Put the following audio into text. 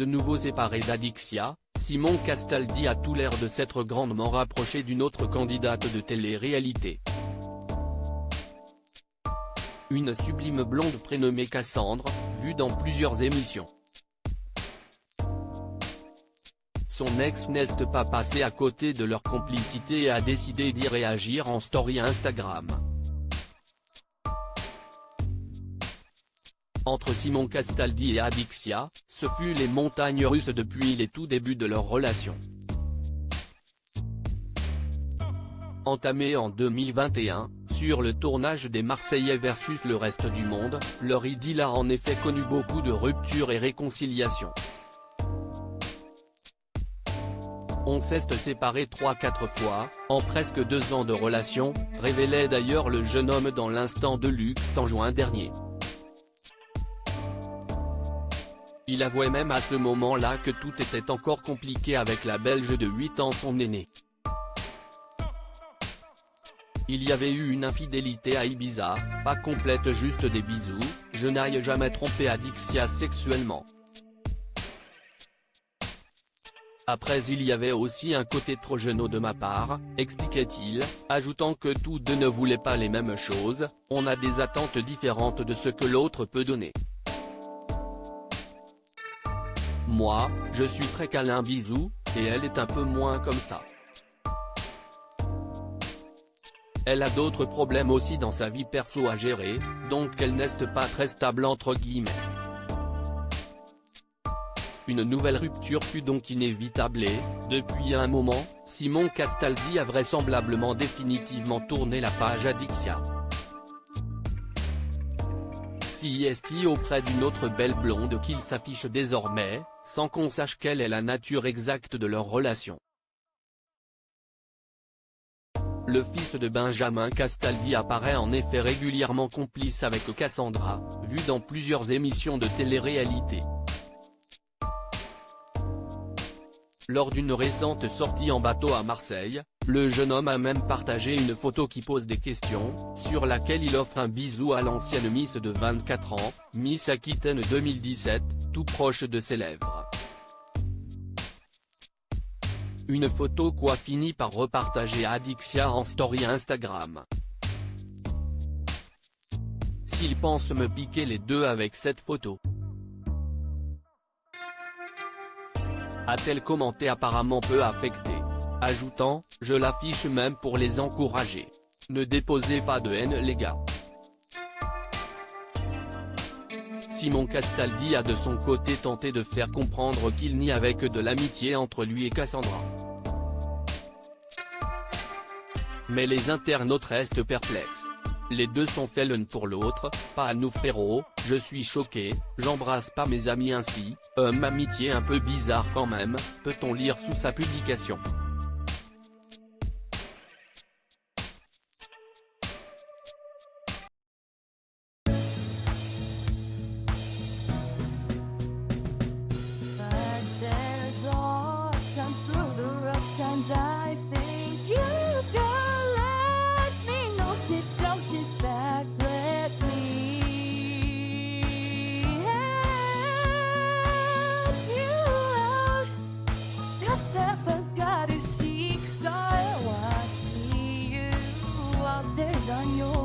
De nouveau séparé d'Adixia, Simon Castaldi a tout l'air de s'être grandement rapproché d'une autre candidate de télé-réalité. Une sublime blonde prénommée Cassandre, vue dans plusieurs émissions. Son ex n'est pas passé à côté de leur complicité et a décidé d'y réagir en story Instagram. Entre Simon Castaldi et Adixia, ce fut les montagnes russes depuis les tout débuts de leur relation. Entamée en 2021, sur le tournage des Marseillais versus le reste du monde, leur idylle a en effet connu beaucoup de ruptures et réconciliations. On s'est séparés 3-4 fois, en presque 2 ans de relation, révélait d'ailleurs le jeune homme dans l'Instant de luxe en juin dernier. Il avouait même à ce moment-là que tout était encore compliqué avec la Belge de 8 ans, son aîné. Il y avait eu une infidélité à Ibiza, pas complète, juste des bisous, je n'ai jamais trompé Adixia sexuellement. Après il y avait aussi un côté trop jeune de ma part, expliquait-il, ajoutant que tous deux ne voulaient pas les mêmes choses, on a des attentes différentes de ce que l'autre peut donner. Moi, je suis très câlin bisou, et elle est un peu moins comme ça. Elle a d'autres problèmes aussi dans sa vie perso à gérer, donc elle n'est pas très stable entre guillemets. Une nouvelle rupture fut donc inévitable et, depuis un moment, Simon Castaldi a vraisemblablement définitivement tourné la page Adixia. Si est auprès d'une autre belle blonde qu'il s'affiche désormais, sans qu'on sache quelle est la nature exacte de leur relation. Le fils de Benjamin Castaldi apparaît en effet régulièrement complice avec Cassandra, vu dans plusieurs émissions de télé-réalité. Lors d'une récente sortie en bateau à Marseille, le jeune homme a même partagé une photo qui pose des questions, sur laquelle il offre un bisou à l'ancienne Miss de 24 ans, Miss Aquitaine 2017, tout proche de ses lèvres. Une photo quoi finit par repartager Adixia en story Instagram. S'il pense me piquer les deux avec cette photo. A-t-elle commenté apparemment peu affectée, ajoutant, je l'affiche même pour les encourager. Ne déposez pas de haine les gars. Simon Castaldi a de son côté tenté de faire comprendre qu'il n'y avait que de l'amitié entre lui et Cassandra. Mais les internautes restent perplexes. Les deux sont faits l'un pour l'autre, pas à nous frérot, je suis choqué, j'embrasse pas mes amis ainsi, amitié un peu bizarre quand même, peut-on lire sous sa publication. On your